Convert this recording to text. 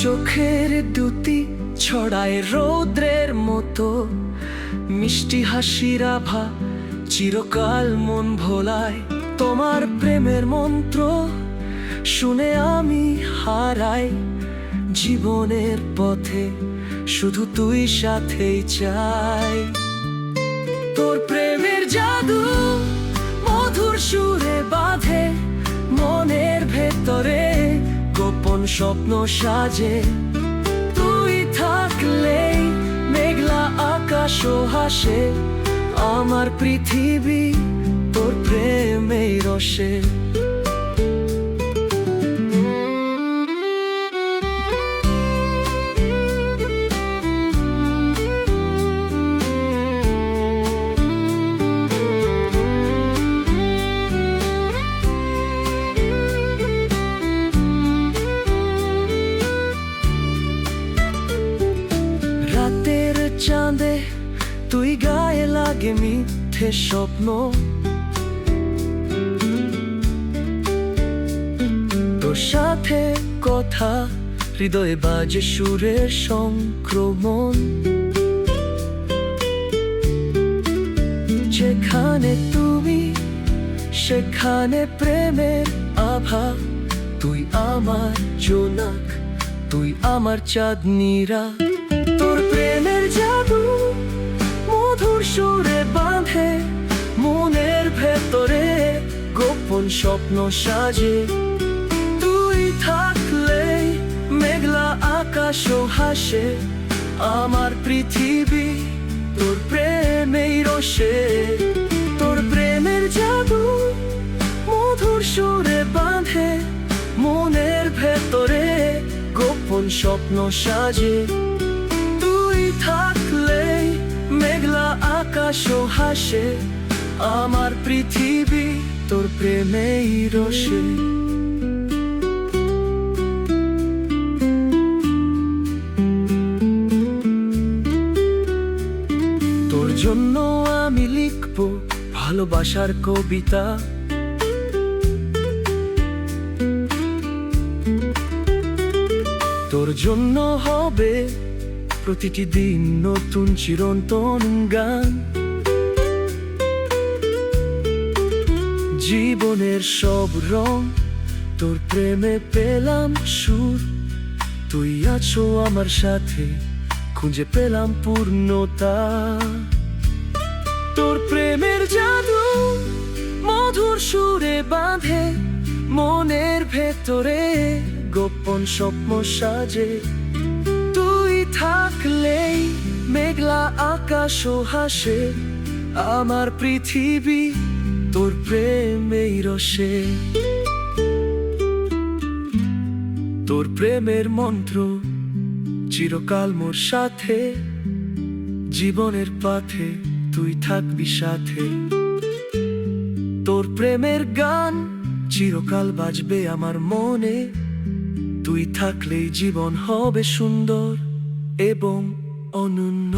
চোখের দুটি ছড়ায় রৌদ্রের মতো, মিষ্টি হাসির আভা চিরকাল মন ভোলায়। তোমার প্রেমের মন্ত্র শুনে আমি হারাই, জীবনের পথে শুধু তুই সাথেই চাই। তোর প্রেমের জাদু মধুর সুরে বাঁধে মনের ভেতরে, গোপন স্বপ্ন সাজে। তুই থাকলেই মেঘলা আকাশও হাসে, আমার পৃথিবী তোর প্রেমেই রসে। রাতের চাঁদে তুই গায়ে লাগে মিথ্যে স্বপ্ন, তোর সাথে কথা হৃদয়ে বাজে সুরের সংক্রমণ। যেখানে তুমি সেখানে প্রেমের আভা, তুই আমার জোনাক, তুই আমার চাঁদনীরা। তোর প্রেমের জাদু মধুর সুরে বাঁধে মনের ভেতরে, গোপন স্বপ্ন সাজে। তুই থাকলে মেঘলা আকাশও হাসে, আমার পৃথিবী তোর প্রেমেই রসে। তোর প্রেমের জাদু মধুর সুরে বাঁধে মনের ভেতরে, গোপন স্বপ্ন সাজে। তুই থাকলে মেঘলা আকাশও হাসে, আমার পৃথিবী তোর প্রেমেই রসে। তোর জন্য আমি লিখব ভালোবাসার কবিতা, তোর জন্য হবে প্রতিটি দিন নতুন চিরন্তন গান। জীবনের সব রং তোর প্রেমে পেলাম সুর, তুই আছো আমার সাথে খুঁজে পেলাম পূর্ণতা। তোর প্রেমের জাদু মধুর সুরে বাঁধে মনের ভেতরে, গোপন স্বপ্ন সাজে। তুই থাকলেই মেঘলা আকাশও হাসে, আমার পৃথিবী তোর প্রেমেই রসে। তোর প্রেমের মন্ত্র চিরকাল মোর সাথে, জীবনের পথে তুই থাকবি সাথে। তোর প্রেমের গান চিরকাল বাজবে আমার মনে, তুই থাকলেই জীবন হবে সুন্দর এবং অনন্য।